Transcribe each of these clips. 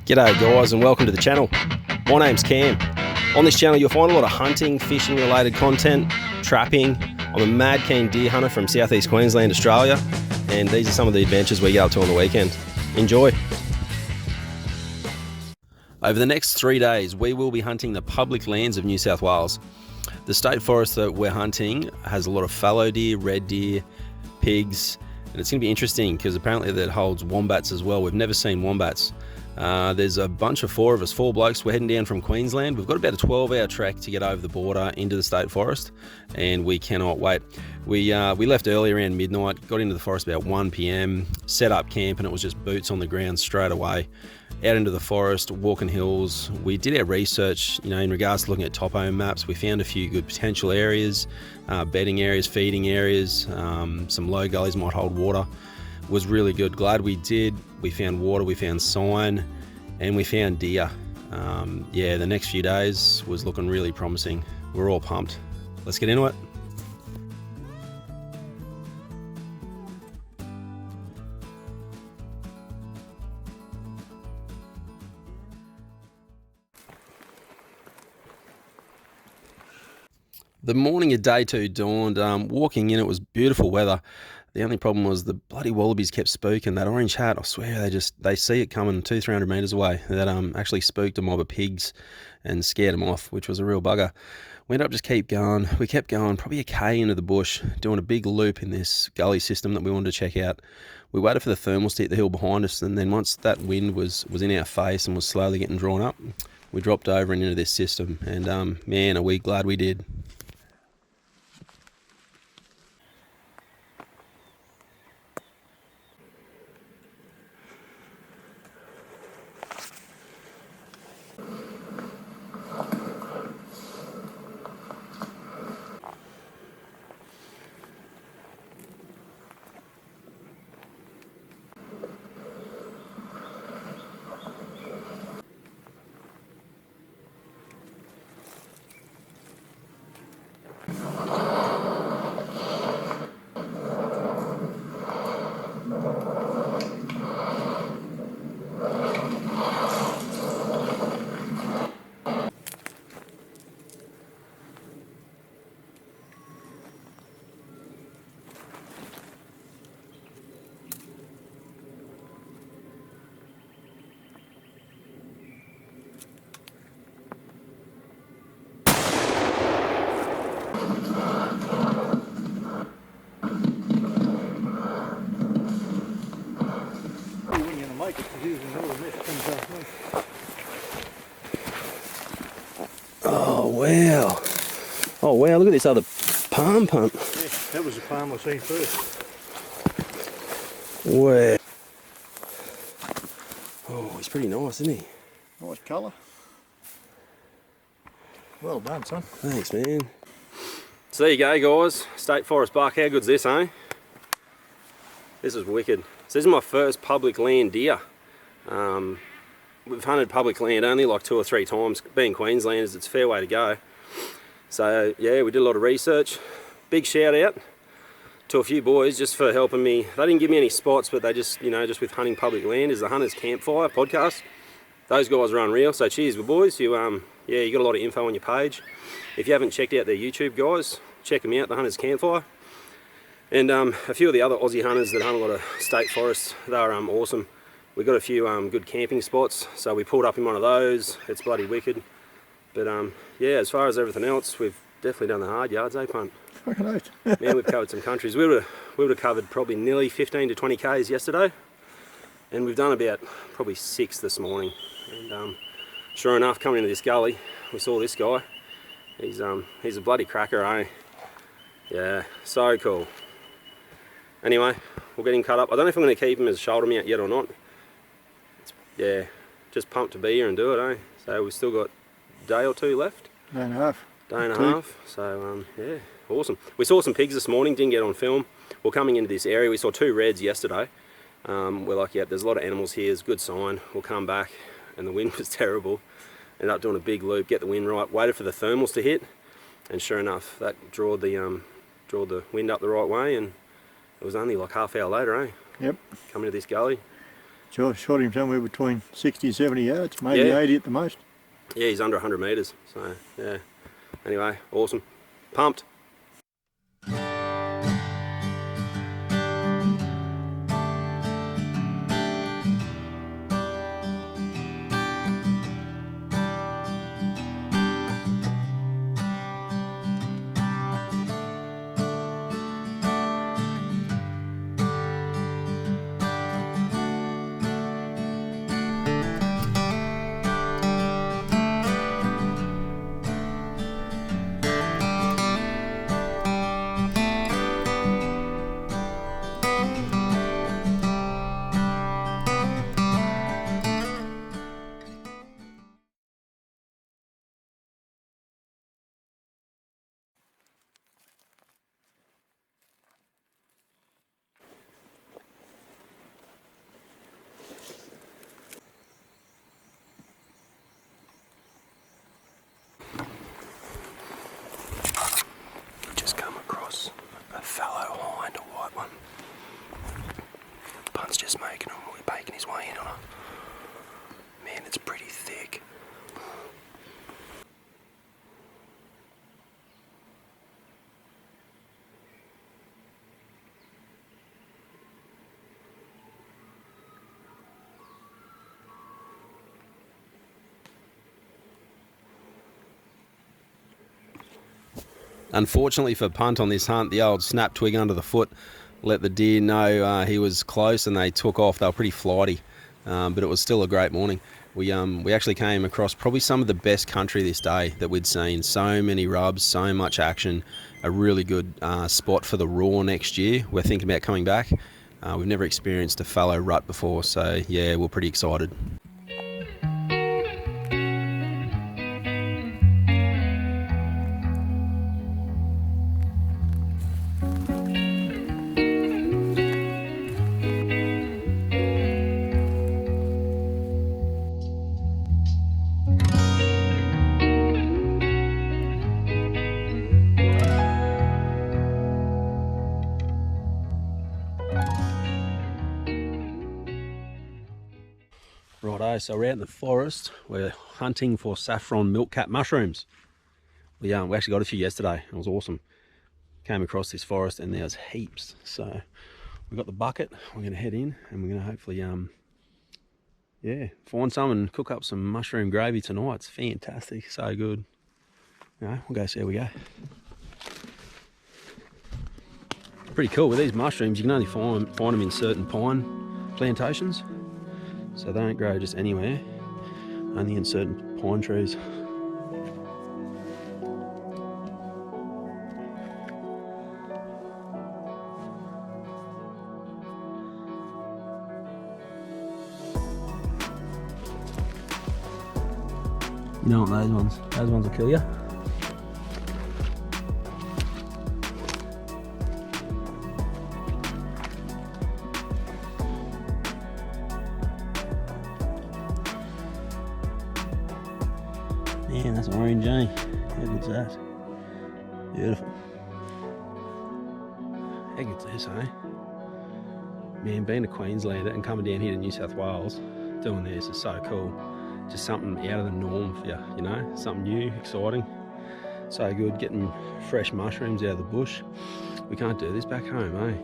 G'day guys and welcome to the channel. My name's Cam. On this channel you'll find a lot of hunting, fishing related content, trapping. I'm a mad keen deer hunter from southeast Queensland, Australia, and these are some of the adventures we get up to on the weekend. Enjoy. Over the next 3 days we will be hunting the public lands of New South Wales. The state forest that we're hunting has a lot of fallow deer, red deer, pigs, and it's going to be interesting because apparently that holds wombats as well. We've never seen wombats. There's a bunch of four blokes. We're heading down from Queensland. We've got about a 12-hour trek to get over the border into the state forest, and we cannot wait. We left early around midnight, got into the forest about 1 p.m, set up camp, and it was just boots on the ground straight away. Out into the forest, walking hills. We did our research, in regards to looking at topo maps. We found a few good potential areas, bedding areas, feeding areas, some low gullies might hold water. Was really good. Glad we did. We found water, we found sign, and we found deer. The next few days was looking really promising. We're all pumped. Let's get into it. The morning of day 2 dawned. Walking in, it was beautiful weather. The only problem was the bloody wallabys kept spooking. That orange hat, I swear, they see it coming 200-300 metres away. That actually spooked a mob of pigs and scared them off, which was a real bugger. We ended up just keep going. We kept going, probably a K into the bush, doing a big loop in this gully system that we wanted to check out. We waited for the thermals to hit the hill behind us, and then once that wind was in our face and was slowly getting drawn up, we dropped over and into this system. And man, are we glad we did. Oh wow, look at this other palm punt. Yeah, that was the palm I seen first. Wow. Oh, he's pretty nice, isn't he? Nice colour. Well done, son. Thanks, man. So there you go, guys. State Forest buck. How good's this, eh? This is wicked. So this is my first public land deer. We've hunted public land only like 2 or 3 times. Being Queenslanders, it's a fair way to go. So yeah, we did a lot of research. Big shout out to a few boys just for helping me. They didn't give me any spots, but they just, just with hunting public land is the Hunters Campfire podcast. Those guys are unreal. So cheers, boys. You got a lot of info on your page. If you haven't checked out their YouTube, guys, check them out. The Hunters Campfire. And a few of the other Aussie hunters that hunt a lot of state forests, they're awesome. We got a few good camping spots, so we pulled up in one of those. It's bloody wicked. But yeah, as far as everything else, we've definitely done the hard yards, eh, punt? Fucking oath. Man, we've covered some countries. We would have covered probably nearly 15 to 20 Ks yesterday, and we've done about probably 6 this morning. And sure enough, coming into this gully, we saw this guy. He's a bloody cracker, eh? Yeah, so cool. Anyway, we'll get him cut up. I don't know if I'm going to keep him as a shoulder mount yet or not. Yeah, just pumped to be here and do it, eh? So we've still got a day or 2 left. Day and a half. Day and a half. So yeah, awesome. We saw some pigs this morning, didn't get on film. Well, coming into this area, we saw 2 reds yesterday. We're like, yeah, there's a lot of animals here, it's a good sign. We'll come back, and the wind was terrible. Ended up doing a big loop, get the wind right, waited for the thermals to hit, and sure enough, that drawed the wind up the right way, and it was only like half hour later, eh? Yep. Coming to this gully. Shot him somewhere between 60 and 70 yards, maybe Yeah. 80 at the most. Yeah, he's under 100 metres, so yeah. Anyway, awesome. Pumped. Just come across a fallow hind, a white one. Punt's just making him, we're baking his way in on her. Man, it's pretty thick. Unfortunately for Punt on this hunt, the old snap twig under the foot let the deer know he was close, and they took off. They were pretty flighty, but it was still a great morning. We actually came across probably some of the best country this day that we'd seen. So many rubs, so much action, a really good spot for the raw next year. We're thinking about coming back. We've never experienced a fallow rut before, so yeah, we're pretty excited. Righto, so we're out in the forest. We're hunting for saffron milk-cap mushrooms. We actually got a few yesterday. It was awesome. Came across this forest and there's heaps. So we've got the bucket. We're going to head in and we're going to hopefully, find some and cook up some mushroom gravy tonight. It's fantastic, so good. We'll go see how we go. Pretty cool with these mushrooms. You can only find them in certain pine plantations. So they don't grow just anywhere, only in certain pine trees. You don't want those ones. Those ones will kill you. Man, that's orange, eh? How good's that? Beautiful. How good's this, eh? Man, being a Queenslander and coming down here to New South Wales, doing this is so cool. Just something out of the norm for you, you know? Something new, exciting. So good, getting fresh mushrooms out of the bush. We can't do this back home, eh?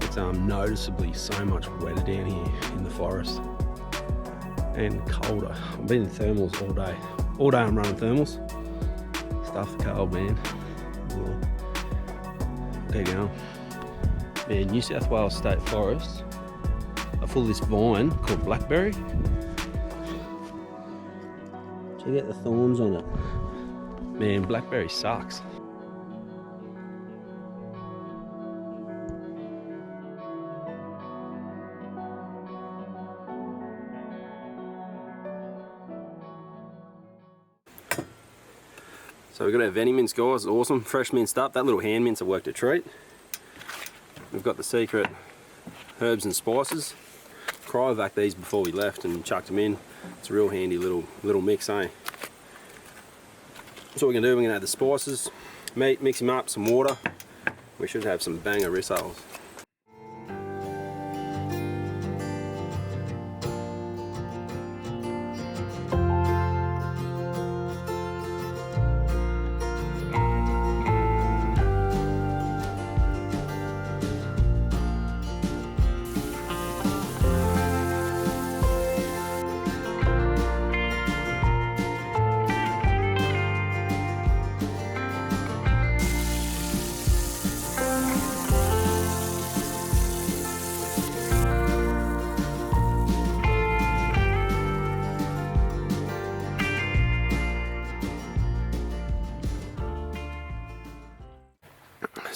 It's noticeably so much wetter down here in the forest. And colder. I've been in thermals all day. All day I'm running thermals. Stuff the cold, man. There you go. Man, New South Wales State Forests are full of this vine called blackberry. Check out the thorns on it. Man, blackberry sucks. So we've got our Veni mince, guys. Awesome, fresh minced up. That little hand mince have worked a treat. We've got the secret herbs and spices. Cryovac these before we left and chucked them in. It's a real handy little mix, eh? So what we're gonna do, we're gonna add the spices, meat, mix them up, some water. We should have some banger rissoles.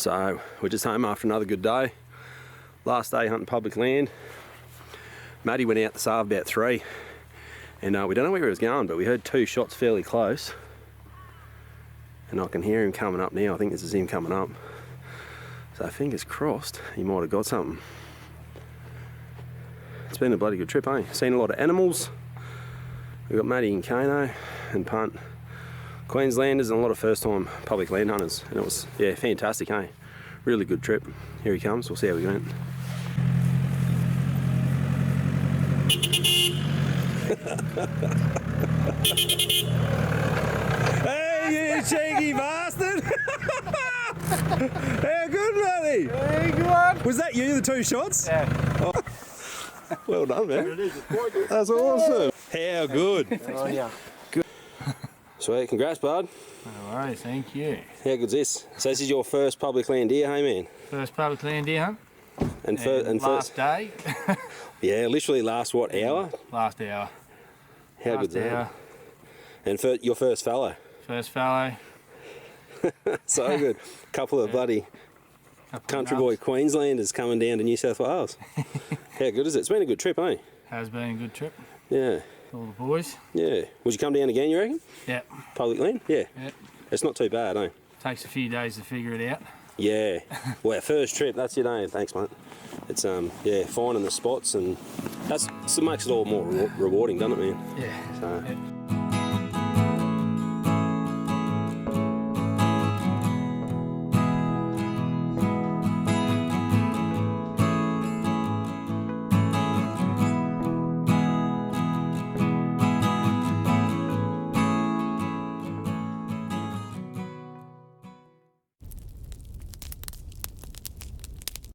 So we're just home after another good day. Last day hunting public land. Matty went out this afternoon about 3, and we don't know where he was going, but we heard 2 shots fairly close. And I can hear him coming up now. I think this is him coming up. So fingers crossed, he might have got something. It's been a bloody good trip, eh? Seen a lot of animals. We've got Matty and Kano and Punt. Queenslanders and a lot of first time public land hunters. And it was, yeah, fantastic, eh? Really good trip. Here he comes, we'll see how we went. Hey, you cheeky bastard! How good, Matty? Hey, good. Was that you, the 2 shots? Yeah. Oh. Well done, man. That's awesome. How good. Oh, yeah. Good. Sweet, congrats, bud. No worries, thank you. How good's this? So this is your first public land deer, hey man? First public land deer hunt. And last day. Yeah, literally last what, hour? Last hour. How good's that? And for your first fallow? First fallow. So good. Couple of bloody country boy Queenslanders coming down to New South Wales. How good is it? It's been a good trip, eh? Has been a good trip. Yeah. All the boys. Yeah. Would you come down again, you reckon? Yeah. Public land? Yeah. Yep. It's not too bad, eh? Takes a few days to figure it out. Yeah. Well, our first trip, that's it, eh? Thanks, mate. It's, yeah, finding the spots, and that makes it all more rewarding, doesn't it, man? Yeah. So. Yep.